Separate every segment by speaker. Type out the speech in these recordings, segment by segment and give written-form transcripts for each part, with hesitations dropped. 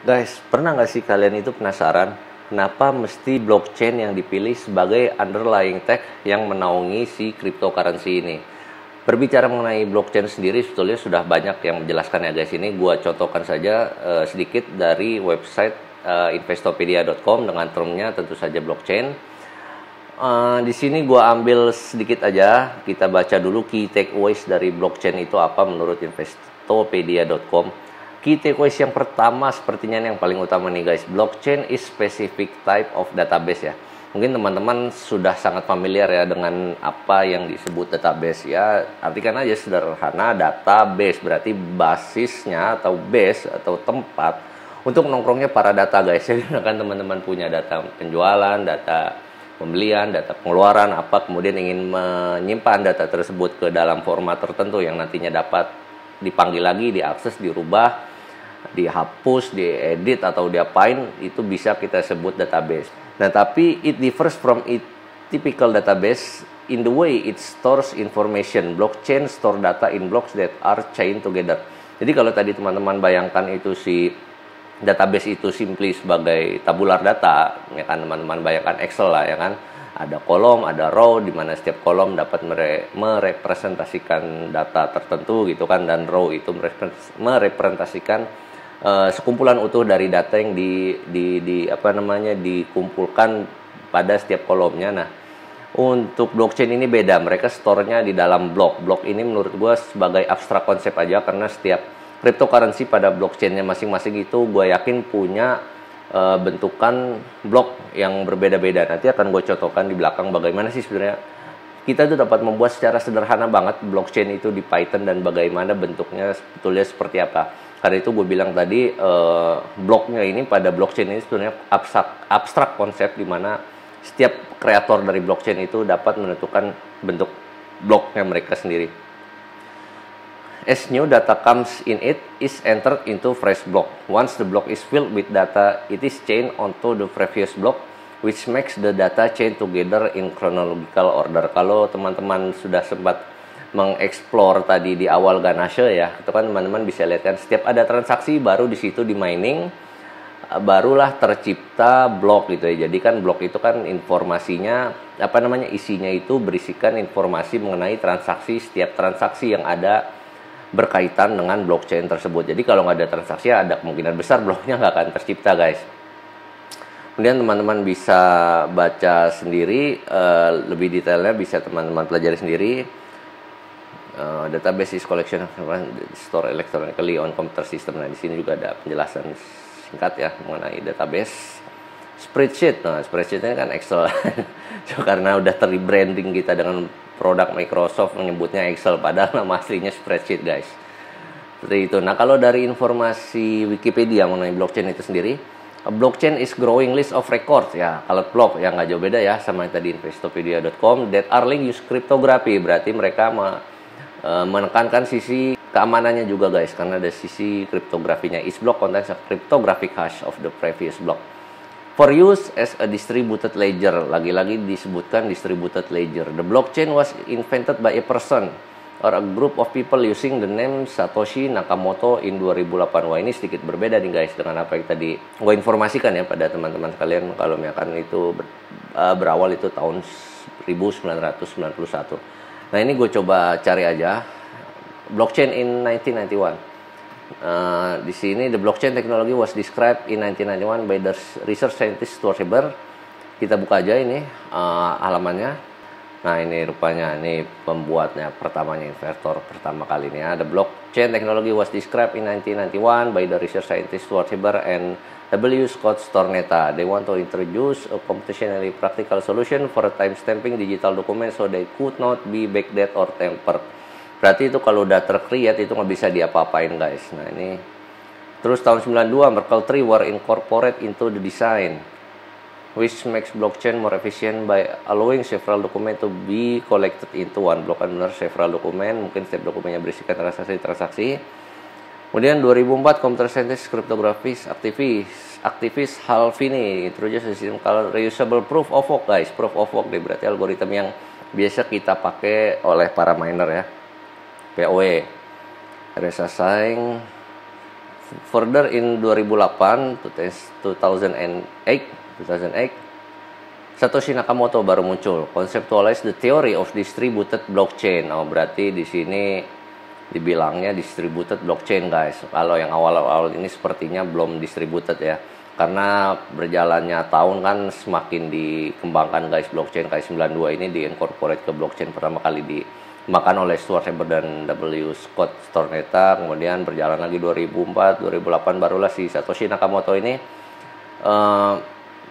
Speaker 1: Guys, pernah nggak sih kalian itu penasaran kenapa mesti blockchain yang dipilih sebagai underlying tech yang menaungi si cryptocurrency ini? Berbicara mengenai blockchain sendiri sebetulnya sudah banyak yang menjelaskan ya guys. Ini gua contohkan saja sedikit dari website investopedia.com dengan termnya tentu saja blockchain. Di sini gua ambil sedikit aja, kita baca dulu key takeaways dari blockchain itu apa menurut investopedia.com. Key takeaways yang pertama sepertinya yang paling utama nih guys, blockchain is specific type of database ya. Mungkin teman-teman sudah sangat familiar ya dengan apa yang disebut database ya. Artikan aja sederhana, database berarti basisnya atau base atau tempat untuk nongkrongnya para data guys. Jadi kan teman-teman punya data penjualan, data pembelian, data pengeluaran apa, kemudian ingin menyimpan data tersebut ke dalam format tertentu yang nantinya dapat dipanggil lagi, diakses, dirubah, dihapus, diedit atau diapain, itu bisa kita sebut database. Nah, tapi it differs from a typical database in the way it stores information. Blockchain store data in blocks that are chained together. Jadi kalau tadi teman-teman bayangkan itu si database itu simply sebagai tabular data, ya kan, teman-teman bayangkan Excel lah ya kan. Ada kolom, ada row, di mana setiap kolom dapat merepresentasikan data tertentu gitu kan, dan row itu merepresentasikan sekumpulan utuh dari data yang dikumpulkan pada setiap kolomnya. Nah, untuk blockchain ini beda, mereka store-nya di dalam blok. Blok ini menurut gue sebagai abstrak konsep aja, karena setiap cryptocurrency pada blockchainnya masing-masing itu gue yakin punya bentukan blok yang berbeda-beda. Nanti akan gue contohkan di belakang bagaimana sih sebenarnya kita itu dapat membuat secara sederhana banget blockchain itu di Python dan bagaimana bentuknya sebetulnya seperti apa. Karena itu gue bilang tadi bloknya ini pada blockchain ini sebenarnya abstrak konsep, di mana setiap kreator dari blockchain itu dapat menentukan bentuk bloknya mereka sendiri. As new data comes in, it is entered into fresh block. Once the block is filled with data, it is chained onto the previous block, which makes the data chain together in chronological order. Kalau teman-teman sudah sempat mengeksplor tadi di awal Ganashe ya, itu kan teman-teman bisa lihat kan, setiap ada transaksi baru di situ di mining, barulah tercipta blok gitu ya. Jadi kan blok itu kan informasinya isinya itu berisikan informasi mengenai transaksi, setiap transaksi yang ada berkaitan dengan blockchain tersebut. Jadi kalau nggak ada transaksi, ada kemungkinan besar bloknya nggak akan tercipta guys. Kemudian teman-teman bisa baca sendiri, lebih detailnya bisa teman-teman pelajari sendiri. Database is collection of store electronically on computer system. Nah, di sini juga ada penjelasan singkat ya mengenai database. Spreadsheet, nah spreadsheetnya kan Excel. Karena udah terrebranding kita dengan produk Microsoft menyebutnya Excel, padahal nama aslinya spreadsheet guys. Seperti itu. Nah, kalau dari informasi Wikipedia mengenai blockchain itu sendiri, blockchain is growing list of records ya. Kalau blok ya nggak jauh beda ya sama yang tadi investopedia.com, that are linked use cryptography. Berarti mereka menekankan sisi keamanannya juga guys, karena ada sisi kriptografinya. Each block contains a cryptographic hash of the previous block for use as a distributed ledger. Lagi-lagi disebutkan distributed ledger. The blockchain was invented by a person or a group of people using the name Satoshi Nakamoto in 2008. Wah, ini sedikit berbeda nih guys dengan apa yang tadi gue informasikan ya pada teman-teman sekalian. Kalau misalkan itu berawal itu tahun 1991. Nah, ini gue coba cari aja blockchain in 1991. Di sini the blockchain technology was described in 1991 by the research scientist Stuart Haber. Kita buka aja ini halamannya. Nah, ini rupanya ini pembuatnya pertamanya, investor pertama kali ini ya. The blockchain technology was described in 1991 by the research scientist Stuart Haber and W. Scott Stornetta. They want to introduce a computationally practical solution for time-stamping digital documents so they could not be backdated or tampered. Berarti itu kalau udah tercreate itu nggak bisa diapa-apain guys. Nah, ini terus tahun 92 Merkle tree were incorporated into the design, which makes blockchain more efficient by allowing several documents to be collected into one block. Kan benar, several dokumen, mungkin setiap dokumennya berisikan transaksi. Kemudian 2004 computer scientist cryptographic aktivis Hal Finney introduce a system called reusable proof of work guys. Proof of work berarti algoritma yang biasa kita pakai oleh para miner ya. POW, Resassign Further in 2008, 2008, Satoshi Nakamoto baru muncul, conceptualize the theory of distributed blockchain. Oh, berarti di sini dibilangnya distributed blockchain, guys. Kalau yang awal-awal ini sepertinya belum distributed ya. Karena berjalannya tahun kan semakin dikembangkan, guys, blockchain KS92 ini di-incorporate ke blockchain pertama kali dikembangkan oleh Stuart Haber dan W. Scott Stornetta. Kemudian berjalan lagi 2004, 2008 barulah si Satoshi Nakamoto ini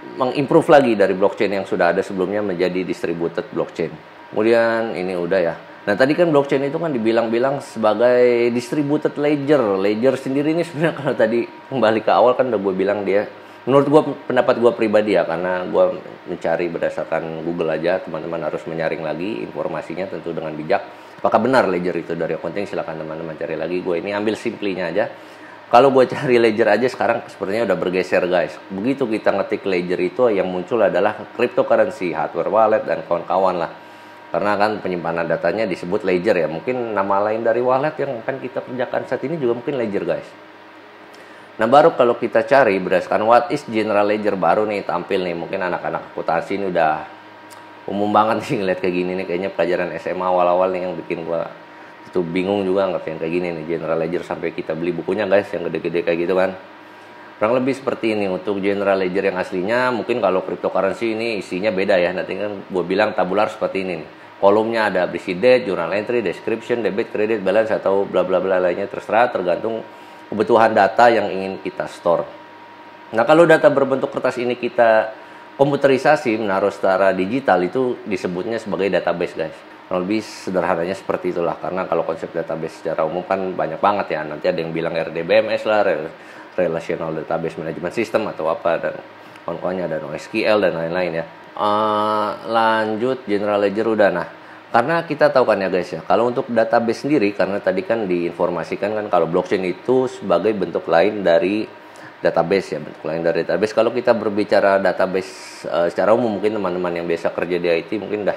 Speaker 1: mengimprove lagi dari blockchain yang sudah ada sebelumnya menjadi distributed blockchain. Kemudian ini udah ya. Nah, tadi kan blockchain itu kan dibilang-bilang sebagai distributed ledger. Ledger sendiri ini sebenarnya kalau tadi kembali ke awal kan udah gue bilang dia, menurut gue, pendapat gue pribadi ya, karena gue mencari berdasarkan Google aja, teman-teman harus menyaring lagi informasinya tentu dengan bijak. Apakah benar ledger itu dari accounting? Silakan teman-teman cari lagi. Gue ini ambil simply-nya aja. Kalau gue cari ledger aja sekarang sepertinya udah bergeser, guys. Begitu kita ngetik ledger itu yang muncul adalah cryptocurrency, hardware wallet, dan kawan-kawan lah. Karena kan penyimpanan datanya disebut ledger ya. Mungkin nama lain dari wallet yang akan kita kerjakan saat ini juga mungkin ledger, guys. Nah, baru kalau kita cari berdasarkan what is general ledger, baru nih tampil nih. Mungkin anak-anak akuntansi ini udah umum banget sih ngeliat kayak gini nih. Kayaknya pelajaran SMA awal-awal nih yang bikin gua itu bingung juga ngertiin kayak gini nih. General ledger sampai kita beli bukunya, guys, yang gede-gede kayak gitu kan. Kurang lebih seperti ini untuk general ledger yang aslinya. Mungkin kalau cryptocurrency ini isinya beda ya. Nanti kan gue bilang tabular seperti ini nih. Kolomnya ada berisi date, journal entry, description, debit, credit, balance, atau bla bla bla lainnya, terserah tergantung kebutuhan data yang ingin kita store. Nah, kalau data berbentuk kertas ini kita komputerisasi, menaruh secara digital, itu disebutnya sebagai database, guys. Lebih sederhananya seperti itulah, karena kalau konsep database secara umum kan banyak banget ya. Nanti ada yang bilang RDBMS lah, Relational Database Management System atau apa, dan kawan-kawannya ada NoSQL dan lain-lain ya. Lanjut general ledger udah. Nah, karena kita tahu kan ya, guys ya, kalau untuk database sendiri, karena tadi kan diinformasikan kan kalau blockchain itu sebagai bentuk lain dari database ya, bentuk lain dari database. Kalau kita berbicara database secara umum, mungkin teman-teman yang biasa kerja di IT mungkin dah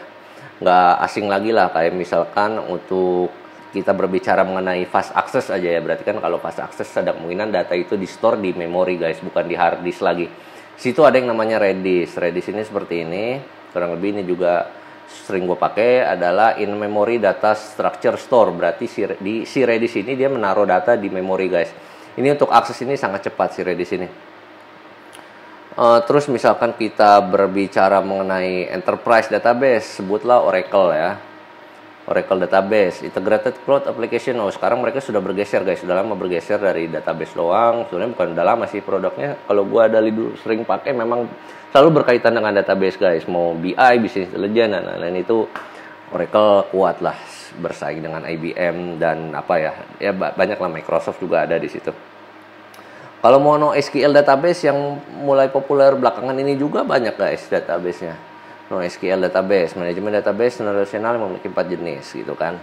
Speaker 1: nggak asing lagi lah. Kayak misalkan untuk kita berbicara mengenai fast access aja ya, berarti kan kalau fast access ada kemungkinan data itu di store di memori, guys, bukan di hard disk lagi. Situ ada yang namanya Redis. Redis ini seperti ini. Kurang lebih ini juga sering gue pakai adalah in memory data structure store. Berarti si Redis ini dia menaruh data di memori, guys. Ini untuk akses ini sangat cepat si Redis ini. Terus misalkan kita berbicara mengenai enterprise database, sebutlah Oracle ya. Oracle Database, Integrated Cloud Application. Oh, sekarang mereka sudah bergeser, guys. Sudah lama bergeser dari database doang. Sebenarnya bukan udah lama sih produknya. Kalau gua dari dulu sering pakai, memang selalu berkaitan dengan database, guys. Mau BI, Business Intelligence, dan lain-lain itu Oracle kuat lah bersaing dengan IBM dan apa ya. Ya banyak lah, Microsoft juga ada di situ. Kalau mau NoSQL database yang mulai populer belakangan ini juga banyak, guys, database-nya. NoSQL database, manajemen database relasional memiliki 4 jenis gitu kan.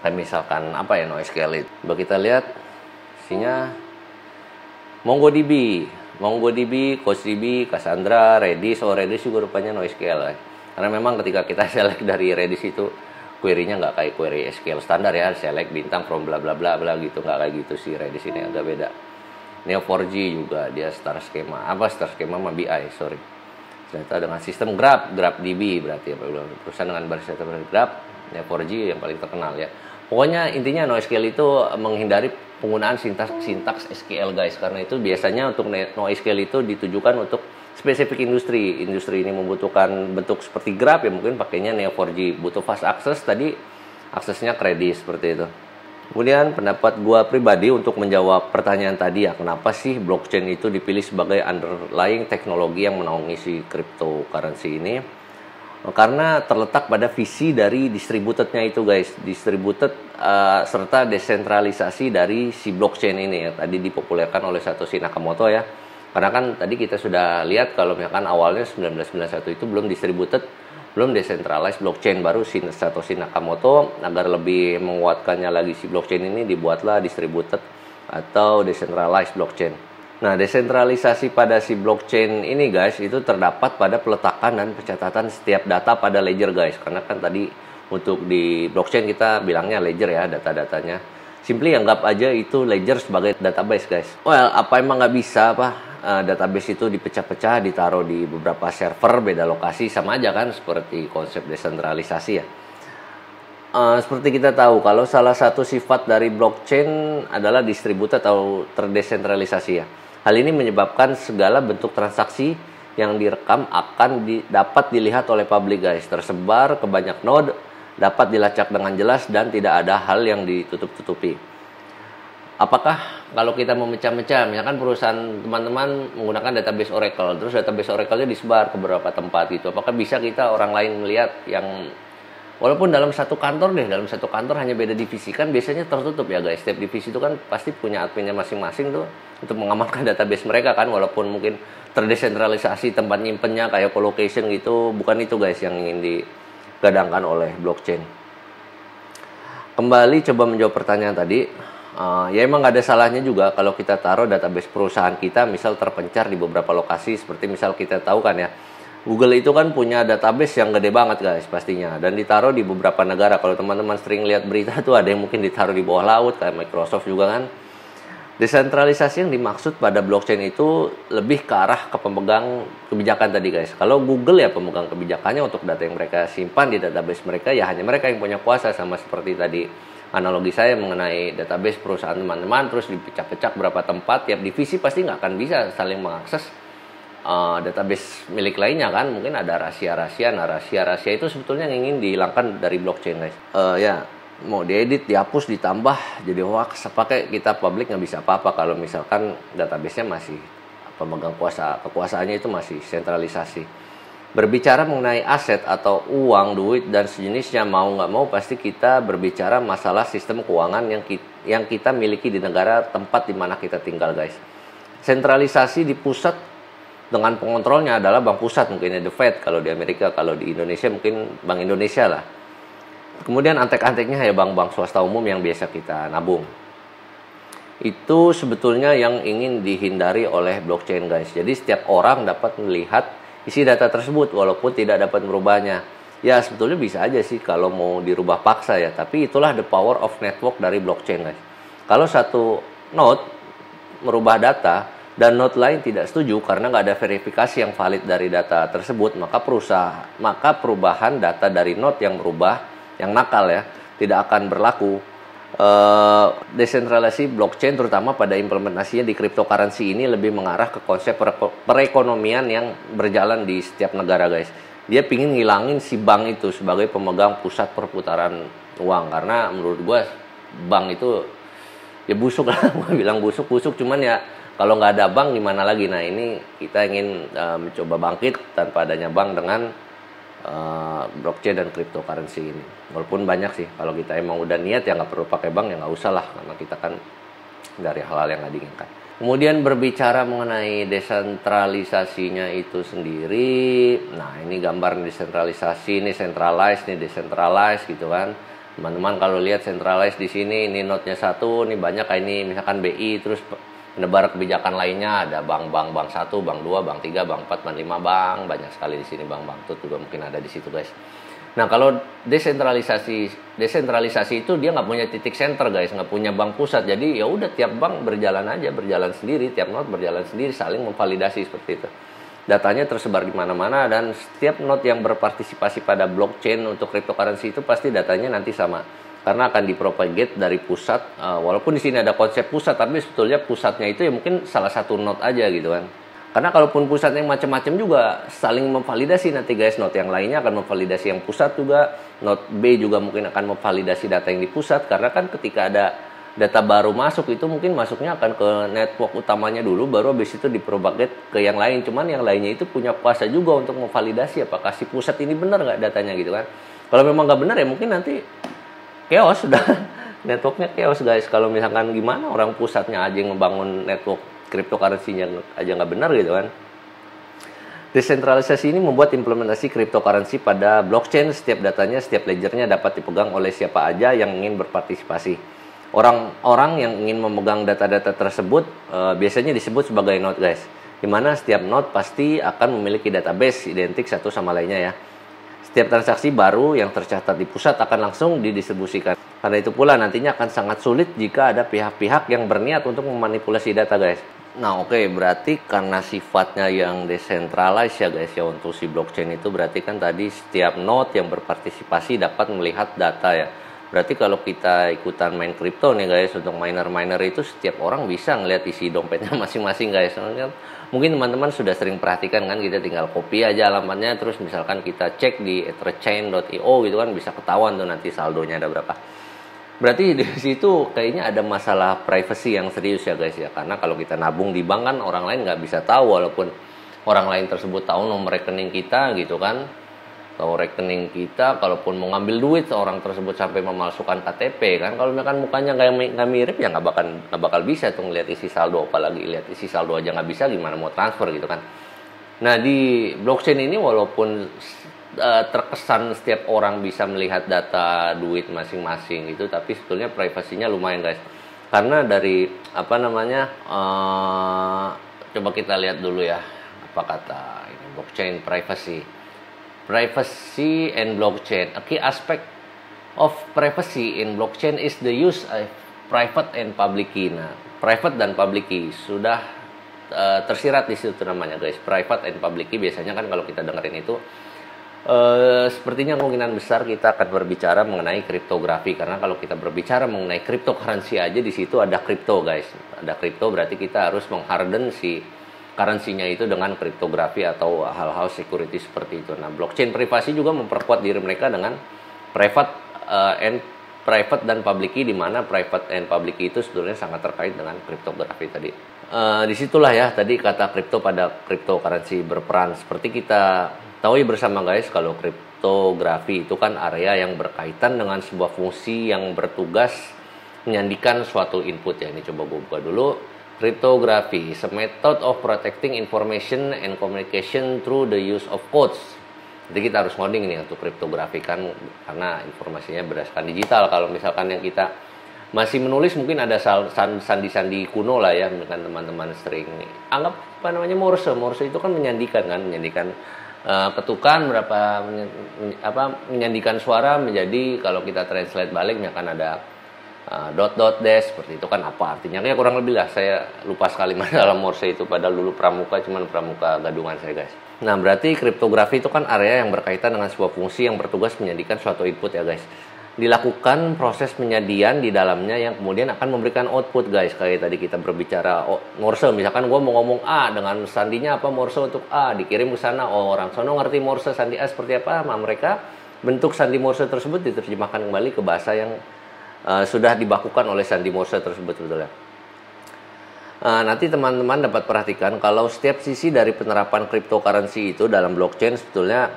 Speaker 1: Kayak misalkan apa ya NoSQL itu. Coba kita lihat isinya MongoDB, CouchDB, Cassandra, Redis. Oh, Redis juga rupanya NoSQL ya. Karena memang ketika kita select dari Redis itu query-nya nggak kayak query SQL standar ya, select bintang from bla bla bla bla gitu, nggak kayak gitu sih. Redis ini agak beda. Neo4j juga dia star schema. Apa star schema sama BI, sorry. Ternyata dengan sistem GraphDB berarti ya, perusahaan dengan baris data Graph, Neo4j yang paling terkenal ya. Pokoknya intinya NoSQL itu menghindari penggunaan sintaks SQL, guys, karena itu biasanya untuk NoSQL itu ditujukan untuk spesifik industri. Industri ini membutuhkan bentuk seperti graph ya, mungkin pakainya Neo4j. Butuh fast access, tadi aksesnya kredit seperti itu. Kemudian pendapat gua pribadi untuk menjawab pertanyaan tadi ya, kenapa sih blockchain itu dipilih sebagai underlying teknologi yang menaungi si cryptocurrency ini? Karena terletak pada visi dari distributednya itu, guys. Distributed serta desentralisasi dari si blockchain ini ya, tadi dipopulerkan oleh Satoshi Nakamoto ya. Karena kan tadi kita sudah lihat kalau misalkan awalnya 1991 itu belum distributed, belum decentralized blockchain. Baru Satoshi Nakamoto agar lebih menguatkannya lagi si blockchain ini dibuatlah distributed atau decentralized blockchain. Nah, desentralisasi pada si blockchain ini, guys, itu terdapat pada peletakan dan pencatatan setiap data pada ledger, guys. Karena kan tadi untuk di blockchain kita bilangnya ledger ya, data-datanya. Simply anggap aja itu ledger sebagai database, guys. Well, apa emang nggak bisa database itu dipecah-pecah, ditaruh di beberapa server, beda lokasi, sama aja kan seperti konsep desentralisasi ya. Seperti kita tahu, kalau salah satu sifat dari blockchain adalah distributed atau terdesentralisasi ya. Hal ini menyebabkan segala bentuk transaksi yang direkam akan dapat dilihat oleh publik, guys. Tersebar ke banyak node, dapat dilacak dengan jelas dan tidak ada hal yang ditutup-tutupi. Apakah kalau kita memecah-mecah, misalkan perusahaan teman-teman menggunakan database Oracle, terus database Oracle-nya disebar ke beberapa tempat gitu, apakah bisa kita orang lain melihat yang walaupun dalam satu kantor hanya beda divisi, kan biasanya tertutup ya guys. Setiap divisi itu kan pasti punya adminnya masing-masing tuh untuk mengamankan database mereka kan, walaupun mungkin terdesentralisasi tempat nyimpennya kayak colocation gitu. Bukan itu guys yang ingin digadangkan oleh blockchain. Kembali coba menjawab pertanyaan tadi. Ya emang gak ada salahnya juga kalau kita taruh database perusahaan kita misal terpencar di beberapa lokasi. Seperti misal kita tahu kan ya, Google itu kan punya database yang gede banget guys pastinya, dan ditaruh di beberapa negara. Kalau teman-teman sering lihat berita tuh ada yang mungkin ditaruh di bawah laut kayak Microsoft juga kan. Desentralisasi yang dimaksud pada blockchain itu lebih ke arah ke pemegang kebijakan tadi guys. Kalau Google ya pemegang kebijakannya untuk data yang mereka simpan di database mereka, ya hanya mereka yang punya kuasa. Sama seperti tadi analogi saya mengenai database perusahaan teman-teman, terus dipecah-pecah berapa tempat, tiap divisi pasti nggak akan bisa saling mengakses database milik lainnya kan. Mungkin ada rahasia-rahasia. Nah, rahasia-rahasia itu sebetulnya yang ingin dihilangkan dari blockchain guys. Ya mau diedit, dihapus, ditambah jadi hoax, pakai kita publik nggak bisa apa-apa kalau misalkan database-nya masih pemegang kekuasaannya itu masih sentralisasi. Berbicara mengenai aset atau uang, duit dan sejenisnya, mau nggak mau pasti kita berbicara masalah sistem keuangan yang kita miliki di negara tempat di mana kita tinggal guys. Sentralisasi di pusat dengan pengontrolnya adalah bank pusat, mungkin The Fed kalau di Amerika, kalau di Indonesia mungkin Bank Indonesia lah. Kemudian antek-anteknya ya bank-bank swasta umum yang biasa kita nabung. Itu sebetulnya yang ingin dihindari oleh blockchain guys. Jadi setiap orang dapat melihat isi data tersebut walaupun tidak dapat merubahnya. Ya sebetulnya bisa aja sih kalau mau dirubah paksa ya, tapi itulah the power of network dari blockchain guys. Kalau satu node merubah data dan node lain tidak setuju karena nggak ada verifikasi yang valid dari data tersebut, maka perubahan data dari node yang merubah, yang nakal ya, tidak akan berlaku. Desentralisasi blockchain terutama pada implementasinya di cryptocurrency ini lebih mengarah ke konsep perekonomian yang berjalan di setiap negara guys. Dia pingin ngilangin si bank itu sebagai pemegang pusat perputaran uang, karena menurut gue bank itu ya busuk lah. Gue bilang busuk cuman ya kalau nggak ada bank gimana lagi. Nah ini kita ingin mencoba bangkit tanpa adanya bank dengan blockchain dan cryptocurrency ini. Walaupun banyak sih, kalau kita emang udah niat ya nggak perlu pakai bank ya nggak usah lah, karena kita kan dari hal-hal yang nggak diinginkan. Kemudian berbicara mengenai desentralisasinya itu sendiri, nah ini gambar desentralisasi, ini centralized, ini decentralized gitu kan. Teman-teman kalau lihat centralized di sini, ini node-nya satu, ini banyak kayak ini misalkan BI, terus menebar kebijakan lainnya, ada bank 1, bank 2, bank 3, bank 4, bank 5 bank, banyak sekali di sini bank-bank itu juga mungkin ada di situ guys. Nah kalau desentralisasi itu dia nggak punya titik center guys, nggak punya bank pusat, jadi ya udah tiap bank berjalan sendiri, tiap node berjalan sendiri, saling memvalidasi seperti itu. Datanya tersebar di mana-mana dan setiap node yang berpartisipasi pada blockchain untuk cryptocurrency itu pasti datanya nanti sama. Karena akan dipropagate dari pusat, walaupun di sini ada konsep pusat, tapi sebetulnya pusatnya itu ya mungkin salah satu node aja gitu kan. Karena kalaupun pusatnya macam-macam juga saling memvalidasi nanti guys, node yang lainnya akan memvalidasi yang pusat juga, node B juga mungkin akan memvalidasi data yang di pusat, karena kan ketika ada data baru masuk itu mungkin masuknya akan ke network utamanya dulu, baru habis itu dipropagate ke yang lain. Cuman yang lainnya itu punya kuasa juga untuk memvalidasi apakah si pusat ini benar nggak datanya gitu kan. Kalau memang nggak benar ya mungkin nanti chaos sudah, networknya chaos guys. Kalau misalkan gimana orang pusatnya aja yang ngebangun network cryptocurrency-nya aja nggak benar gitu kan. Desentralisasi ini membuat implementasi cryptocurrency pada blockchain, setiap datanya, setiap ledgernya dapat dipegang oleh siapa aja yang ingin berpartisipasi. Orang-orang yang ingin memegang data-data tersebut biasanya disebut sebagai node guys, dimana setiap node pasti akan memiliki database identik satu sama lainnya ya. Setiap transaksi baru yang tercatat di pusat akan langsung didistribusikan Karena itu pula nantinya akan sangat sulit jika ada pihak-pihak yang berniat untuk memanipulasi data, guys. Nah, oke, berarti karena sifatnya yang decentralized ya, guys, ya, untuk si blockchain itu berarti kan tadi setiap node yang berpartisipasi dapat melihat data ya. Berarti kalau kita ikutan main kripto nih, guys, untuk miner-miner itu setiap orang bisa ngeliat isi dompetnya masing-masing, guys. Soalnya mungkin teman-teman sudah sering perhatikan kan, kita tinggal copy aja alamatnya, terus misalkan kita cek di etherchain.io gitu kan, bisa ketahuan tuh nanti saldonya ada berapa. Berarti di situ kayaknya ada masalah privacy yang serius ya, guys, ya. Karena kalau kita nabung di bank kan orang lain nggak bisa tahu, walaupun orang lain tersebut tahu nomor rekening kita gitu kan. Tahu rekening kita, kalaupun mau ngambil duit seorang tersebut sampai memalsukan KTP kan. Kalau misalkan mukanya nggak mirip ya nggak bakal bisa tuh ngeliat isi saldo, apalagi lihat isi saldo aja nggak bisa, gimana mau transfer gitu kan. Nah, di blockchain ini walaupun terkesan setiap orang bisa melihat data duit masing-masing itu, tapi sebetulnya privasinya lumayan, guys. Karena dari apa namanya, coba kita lihat dulu ya apa kata ini blockchain privacy and blockchain. A key aspect of privacy in blockchain is the use of private and public key. Nah, private dan public key sudah tersirat di situ namanya, guys. Private and public key biasanya kan kalau kita dengerin itu sepertinya kemungkinan besar kita akan berbicara mengenai kriptografi, karena kalau kita berbicara mengenai cryptocurrency aja di situ ada kripto, guys. Ada kripto berarti kita harus mengharden si currency-nya itu dengan kriptografi atau hal-hal security seperti itu. Nah, blockchain privasi juga memperkuat diri mereka dengan private dan public key, di mana private and public key itu sebetulnya sangat terkait dengan kriptografi tadi. Disitulah ya tadi kata kripto pada cryptocurrency berperan. Seperti kita tahu bersama, guys, kalau kriptografi itu kan area yang berkaitan dengan sebuah fungsi yang bertugas menyandikan suatu input ya. Ini coba gue buka dulu. Cryptography is a method of protecting information and communication through the use of codes. Jadi kita harus ngoding nih untuk kriptografi kan, karena informasinya berdasarkan digital. Kalau misalkan yang kita masih menulis mungkin ada sandi-sandi kuno lah ya, misalkan teman-teman sering anggap apa namanya Morse itu kan menyandikan ketukan berapa menyandikan suara menjadi, kalau kita translate balik misalkan ada dot dash seperti itu kan, apa artinya kayak kurang lebih lah, saya lupa sekali mana dalam Morse itu, padahal dulu pramuka gadungan saya, guys. Nah, berarti kriptografi itu kan area yang berkaitan dengan sebuah fungsi yang bertugas menjadikan suatu input ya, guys. Dilakukan proses penyadian di dalamnya yang kemudian akan memberikan output, guys. Kayak tadi kita berbicara Morse, misalkan gue mau ngomong A dengan sandinya apa Morse untuk A, dikirim ke sana, orang sono ngerti Morse sandi A seperti apa, mereka bentuk sandi Morse tersebut diterjemahkan kembali ke bahasa yang sudah dibakukan oleh sandi Morse tersebut, sebetulnya. Nanti teman-teman dapat perhatikan kalau setiap sisi dari penerapan cryptocurrency itu dalam blockchain sebetulnya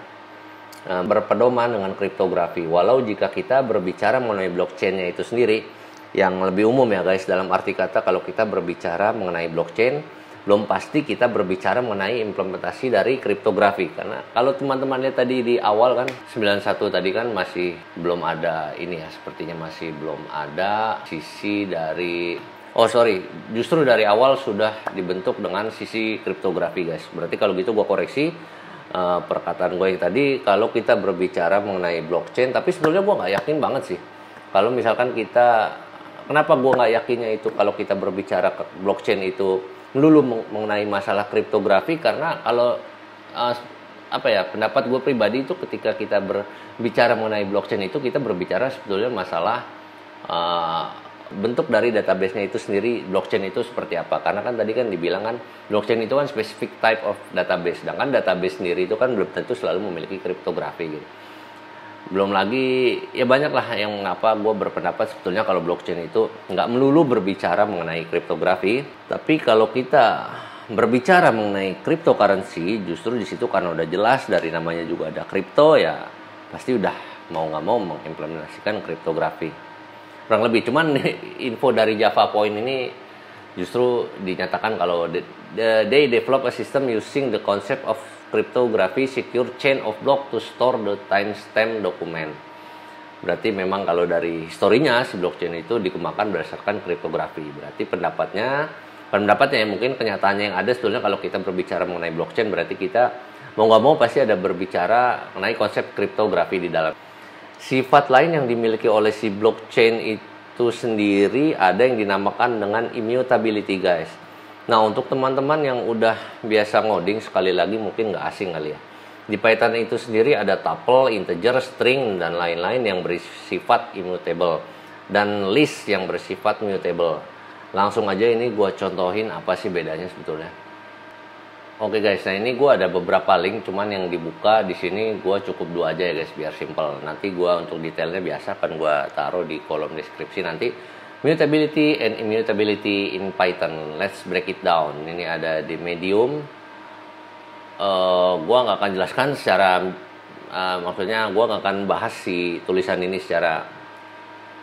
Speaker 1: berpedoman dengan kriptografi. Walau jika kita berbicara mengenai blockchain-nya itu sendiri yang lebih umum ya, guys, dalam arti kata kalau kita berbicara mengenai blockchain belum pasti kita berbicara mengenai implementasi dari kriptografi. Karena kalau teman-teman lihat tadi di awal kan 91 tadi kan masih belum ada ini ya, sepertinya masih belum ada sisi dari justru dari awal sudah dibentuk dengan sisi kriptografi, guys. Berarti kalau gitu gue koreksi perkataan gue yang tadi, kalau kita berbicara mengenai blockchain, tapi sebetulnya gue nggak yakin banget sih kalau misalkan kenapa gue nggak yakinnya itu kalau kita berbicara blockchain itu melulu mengenai masalah kriptografi, karena kalau pendapat gue pribadi itu ketika kita berbicara mengenai blockchain itu kita berbicara sebetulnya masalah bentuk dari database-nya itu sendiri, blockchain itu seperti apa. Karena kan tadi kan dibilang kan blockchain itu kan specific type of database, sedangkan database sendiri itu kan belum tentu selalu memiliki kriptografi gitu. Belum lagi ya banyak lah yang gue berpendapat sebetulnya kalau blockchain itu nggak melulu berbicara mengenai kriptografi, tapi kalau kita berbicara mengenai cryptocurrency justru di situ karena udah jelas dari namanya juga ada kripto ya, pasti udah mau nggak mau mengimplementasikan kriptografi. Kurang lebih, cuman info dari Java Point ini justru dinyatakan kalau they develop a system using the concept of cryptography secure chain of block to store the timestamp document. Berarti memang kalau dari historinya si blockchain itu dikembangkan berdasarkan kriptografi. Berarti pendapatnya ya, mungkin kenyataannya yang ada sebetulnya kalau kita berbicara mengenai blockchain berarti kita mau nggak mau pasti ada berbicara mengenai konsep kriptografi di dalam. Sifat lain yang dimiliki oleh si blockchain itu sendiri ada yang dinamakan dengan immutability, guys. Nah, untuk teman-teman yang udah biasa ngoding, sekali lagi mungkin nggak asing kali ya. Di Python itu sendiri ada tuple, integer, string, dan lain-lain yang bersifat immutable. Dan list yang bersifat mutable. Langsung aja ini gue contohin apa sih bedanya sebetulnya. Oke guys, nah ini gue ada beberapa link, cuman yang dibuka di sini gue cukup 2 aja ya guys, biar simple. Nanti gue untuk detailnya biasa kan gue taruh di kolom deskripsi nanti. Mutability and immutability in Python. Let's break it down. Ini ada di Medium. Gue nggak akan jelaskan secara, maksudnya gue nggak akan bahas si tulisan ini secara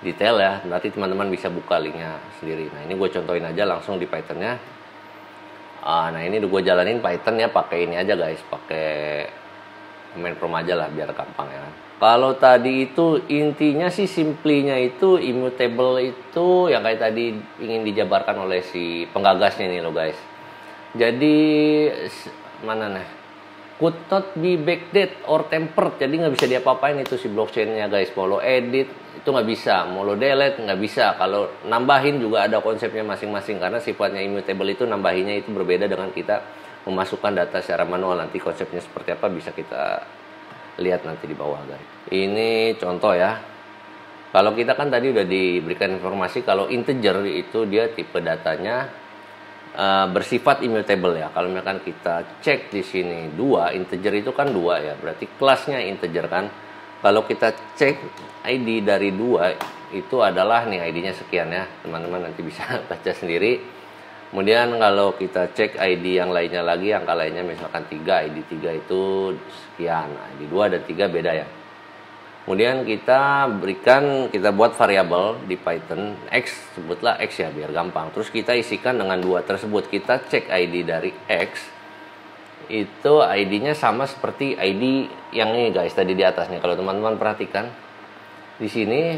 Speaker 1: detail ya. Nanti teman-teman bisa buka linknya sendiri. Nah ini gue contohin aja langsung di Pythonnya. Nah ini gue jalanin Python ya, pakai ini aja guys, pakai command prompt aja lah biar gampang ya kan. Kalau tadi itu intinya sih simplinya itu immutable itu yang kayak tadi ingin dijabarkan oleh si penggagasnya nih lo guys. Jadi mana nih? Could not be backdated or tempered, jadi nggak bisa diapa-apain itu si blockchainnya guys. Mau lo edit itu nggak bisa, mau lo delete nggak bisa. Kalau nambahin juga ada konsepnya masing-masing, karena sifatnya immutable itu nambahinnya itu berbeda dengan kita memasukkan data secara manual. Nanti konsepnya seperti apa bisa kita lihat nanti di bawah guys. Ini contoh ya. Kalau kita kan tadi udah diberikan informasi kalau integer itu dia tipe datanya bersifat immutable ya. Kalau misalkan kita cek di sini 2, integer itu kan 2 ya, berarti kelasnya integer kan. Kalau kita cek ID dari 2 itu adalah nih ID-nya sekian ya, teman-teman nanti bisa baca sendiri. Kemudian kalau kita cek ID yang lainnya lagi, angka lainnya misalkan 3, ID 3 itu sekian. ID 2 dan 3 beda ya. Kemudian kita buat variabel di Python X, sebutlah X ya biar gampang. Terus kita isikan dengan 2 tersebut. Kita cek ID dari X, itu ID-nya sama seperti ID yang ini guys, tadi di atasnya. Kalau teman-teman perhatikan, di sini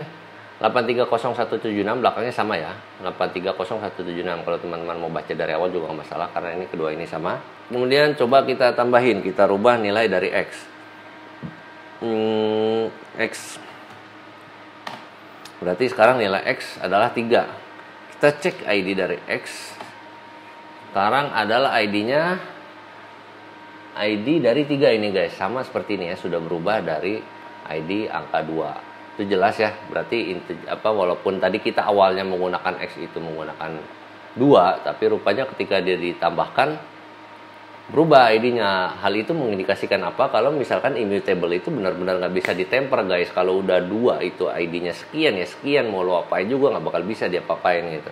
Speaker 1: 830176 belakangnya sama ya, 830176. Kalau teman-teman mau baca dari awal juga nggak masalah, karena ini kedua ini sama. Kemudian coba kita tambahin, kita rubah nilai dari X. X berarti sekarang nilai X adalah 3. Kita cek ID dari X, sekarang adalah ID-nya ID dari 3 ini guys, sama seperti ini ya, sudah berubah dari ID angka 2. Itu jelas ya, berarti walaupun tadi kita awalnya menggunakan X itu menggunakan 2, tapi rupanya ketika dia ditambahkan berubah ID-nya. Hal itu mengindikasikan apa? Kalau misalkan immutable itu benar-benar nggak bisa ditemper guys. Kalau udah 2 itu ID-nya sekian ya sekian, mau lo apain juga nggak bakal bisa diapa-apain gitu.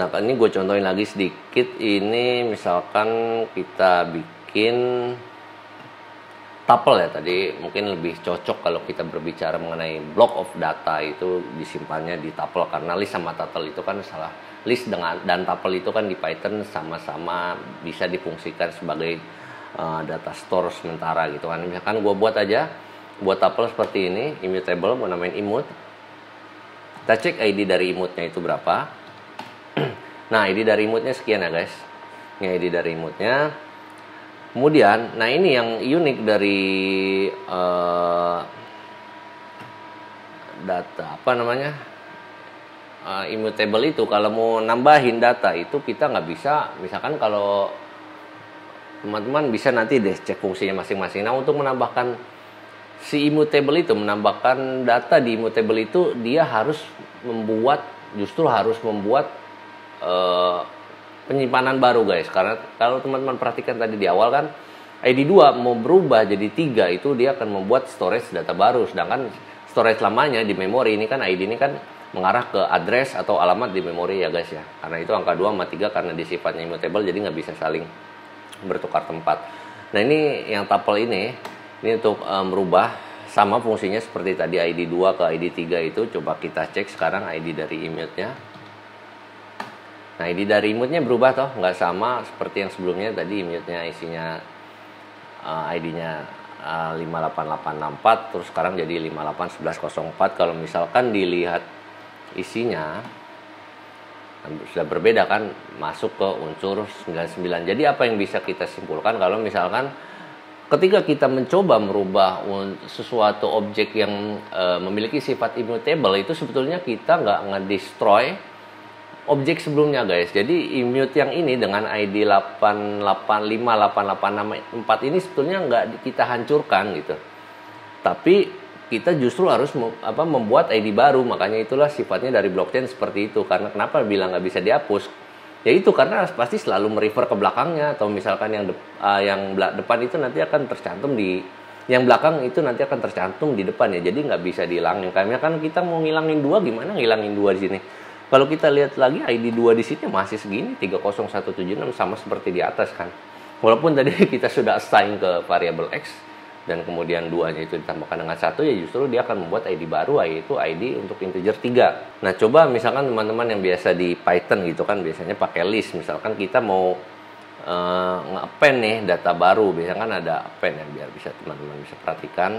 Speaker 1: Nah ini gue contohin lagi sedikit. Ini misalkan kita bikin tuple ya, tadi mungkin lebih cocok kalau kita berbicara mengenai block of data itu disimpannya di tuple, karena list sama tuple itu kan salah. List dan tuple itu kan di Python sama-sama bisa difungsikan sebagai data store sementara gitu kan. Misalkan gue buat tuple seperti ini, immutable, mau namain immut. Kita cek ID dari immutnya itu berapa. Nah ID dari immutnya sekian ya guys. Ini ID dari immutnya. Kemudian, nah ini yang unik dari data immutable itu, kalau mau nambahin data itu kita nggak bisa. Misalkan kalau teman-teman bisa nanti deh cek fungsinya masing-masing. Nah untuk menambahkan si immutable itu, menambahkan data di immutable itu, dia harus membuat penyimpanan baru guys. Karena kalau teman-teman perhatikan tadi di awal kan ID 2 mau berubah jadi 3, itu dia akan membuat storage data baru. Sedangkan storage lamanya di memori ini kan ID ini kan mengarah ke address atau alamat di memori ya guys ya. Karena itu angka 2 sama 3 karena disifatnya immutable, jadi nggak bisa saling bertukar tempat. Nah ini yang tuple ini untuk merubah, sama fungsinya seperti tadi ID 2 ke ID 3 itu. Coba kita cek sekarang ID dari immutnya. Nah ID dari immutnya berubah toh, nggak sama seperti yang sebelumnya. Tadi immutnya isinya ID-nya 58864, terus sekarang jadi 581104. Kalau misalkan dilihat isinya sudah berbeda kan, masuk ke unsur 99. Jadi apa yang bisa kita simpulkan kalau misalkan ketika kita mencoba merubah sesuatu objek yang memiliki sifat immutable, itu sebetulnya kita nggak nge-destroy objek sebelumnya guys. Jadi immute yang ini dengan ID 885886 ini sebetulnya nggak kita hancurkan gitu. Tapi kita justru harus membuat ID baru. Makanya itulah sifatnya dari blockchain seperti itu. Karena kenapa bilang nggak bisa dihapus? Ya itu karena pasti selalu merefer ke belakangnya, atau misalkan yang depan itu nanti akan tercantum di yang belakang itu nanti akan tercantum di depan ya. Jadi nggak bisa dihilangin. Karena kan kita mau ngilangin 2, gimana ngilangin 2 di sini? Kalau kita lihat lagi ID 2 di sini masih segini 30176 sama seperti di atas kan. Walaupun tadi kita sudah assign ke variabel X dan kemudian 2-nya itu ditambahkan dengan 1, ya justru dia akan membuat ID baru, yaitu ID untuk integer 3. Nah, coba misalkan teman-teman yang biasa di Python gitu kan biasanya pakai list. Misalkan kita mau nge-append nih data baru, biasanya kan ada append ya, biar bisa teman-teman bisa perhatikan.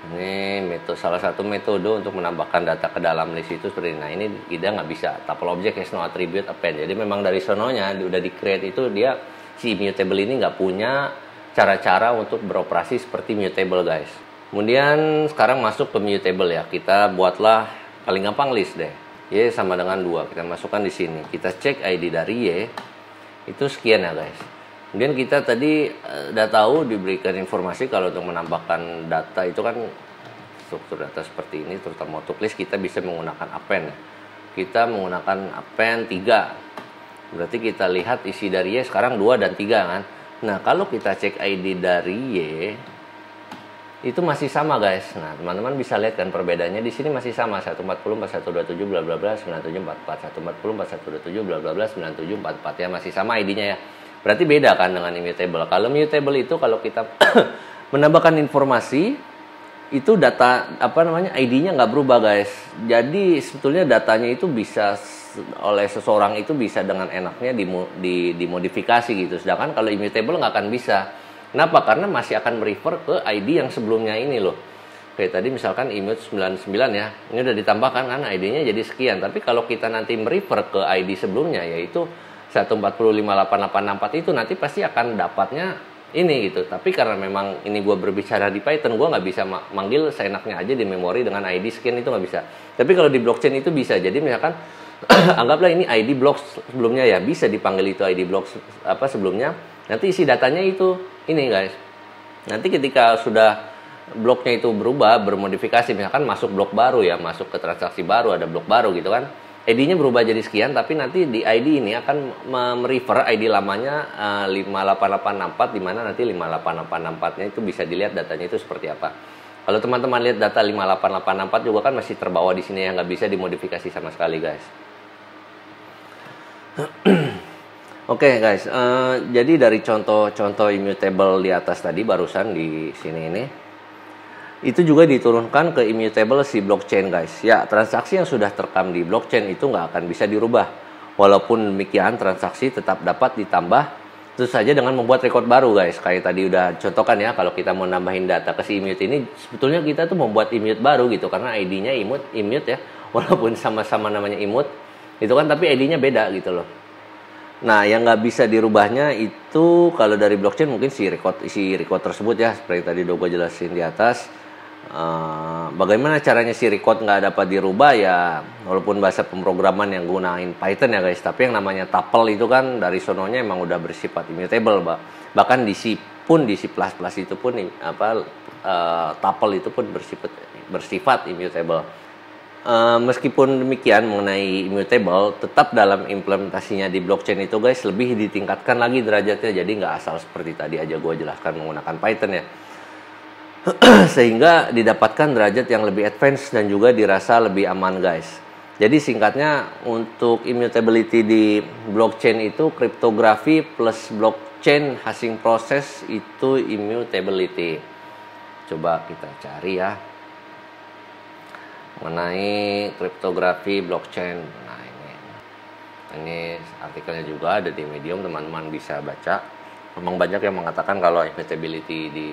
Speaker 1: Ini salah satu metode untuk menambahkan data ke dalam list itu seperti ini. Nah, ini kita nggak bisa. Tuple object has no attribute append. Jadi memang dari sononya udah di create itu dia si immutable ini nggak punya cara-cara untuk beroperasi seperti mutable guys. Kemudian sekarang masuk ke mutable ya. Kita buatlah paling gampang list deh. Y sama dengan 2. Kita masukkan di sini. Kita cek ID dari Y itu sekian ya guys. Kemudian kita tadi udah tahu diberikan informasi kalau untuk menambahkan data itu kan struktur data seperti ini, terutama untuk list kita bisa menggunakan append. Kita menggunakan append 3. Berarti kita lihat isi dari Y sekarang 2 dan 3 kan. Nah, kalau kita cek ID dari Y itu masih sama guys. Nah, teman-teman bisa lihat kan perbedaannya di sini masih sama 140 4127 bla bla bla 9744 140 4127 bla bla bla 9744 ya, masih sama ID-nya ya. Berarti beda kan dengan immutable. Kalau mutable itu kalau kita menambahkan informasi itu data ID-nya nggak berubah guys. Jadi sebetulnya datanya itu bisa oleh seseorang itu bisa dengan enaknya dimodifikasi gitu. Sedangkan kalau immutable nggak akan bisa. Kenapa? Karena masih akan merefer ke ID yang sebelumnya ini loh. Kayak tadi misalkan immute 99 ya. Ini udah ditambahkan kan ID-nya jadi sekian. Tapi kalau kita nanti merefer ke ID sebelumnya yaitu 1405884 itu nanti pasti akan dapatnya ini gitu. Tapi karena memang ini gue berbicara di Python, gue nggak bisa manggil seenaknya aja di memori dengan ID sekian, itu nggak bisa. Tapi kalau di blockchain itu bisa. Jadi misalkan anggaplah ini ID block sebelumnya ya, bisa dipanggil itu ID block sebelumnya. Nanti isi datanya itu ini guys. Nanti ketika sudah bloknya itu berubah, bermodifikasi, misalkan masuk blok baru ya, masuk ke transaksi baru, ada blok baru gitu kan. ID-nya berubah jadi sekian, tapi nanti di ID ini akan merefer ID lamanya 58864, di mana nanti 58864-nya itu bisa dilihat datanya itu seperti apa. Kalau teman-teman lihat data 58864 juga kan masih terbawa di sini, yang nggak bisa dimodifikasi sama sekali guys. Oke guys, jadi dari contoh-contoh immutable di atas tadi barusan di sini ini, itu juga diturunkan ke immutable si blockchain guys. Ya, transaksi yang sudah terekam di blockchain itu nggak akan bisa dirubah. Walaupun demikian, transaksi tetap dapat ditambah tentu saja dengan membuat record baru guys. Kayak tadi udah contohkan ya, kalau kita mau nambahin data ke si immute ini, sebetulnya kita tuh membuat immute baru gitu, karena ID-nya immute ya. Walaupun sama-sama namanya immute, itu kan tapi ID-nya beda gitu loh. Nah, yang nggak bisa dirubahnya itu kalau dari blockchain mungkin isi record tersebut ya, seperti tadi udah gue jelasin di atas. Bagaimana caranya si record nggak dapat dirubah ya, walaupun bahasa pemrograman yang gunain Python ya guys, tapi yang namanya tuple itu kan dari sononya emang udah bersifat immutable, bahkan di C itu pun tuple itu pun bersifat immutable. Meskipun demikian, mengenai immutable tetap dalam implementasinya di blockchain itu guys lebih ditingkatkan lagi derajatnya, jadi nggak asal seperti tadi aja gue jelaskan menggunakan Python ya. Sehingga didapatkan derajat yang lebih advance dan juga dirasa lebih aman guys. Jadi singkatnya, untuk immutability di blockchain itu kriptografi plus blockchain hashing process itu immutability. Coba kita cari ya mengenai kriptografi blockchain. Nah, ini artikelnya juga ada di Medium, teman-teman bisa baca. Memang banyak yang mengatakan kalau immutability di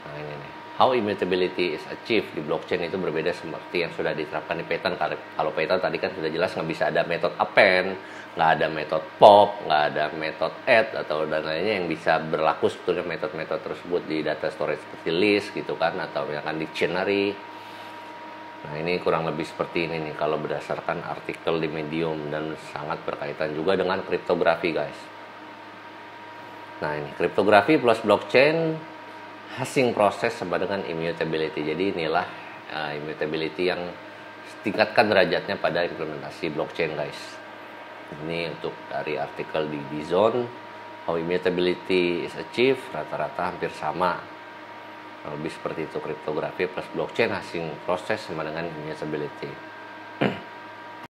Speaker 1: ini nih, how immutability is achieved di blockchain itu berbeda seperti yang sudah diterapkan di Python. Kalau Python tadi kan sudah jelas nggak bisa ada metode append, nggak ada metode pop, nggak ada metode add atau dan lainnya yang bisa berlaku sebetulnya metode-metode tersebut di data storage seperti list gitu kan, atau misalkan dictionary. Nah ini kurang lebih seperti ini nih kalau berdasarkan artikel di Medium, dan sangat berkaitan juga dengan kriptografi guys. Nah ini kriptografi plus blockchain hashing proses sama dengan immutability. Jadi inilah immutability yang tingkatkan derajatnya pada implementasi blockchain guys. Ini untuk dari artikel di Dizon, how immutability is achieved, rata-rata hampir sama. Lebih seperti itu, kriptografi plus blockchain hashing proses sama dengan immutability.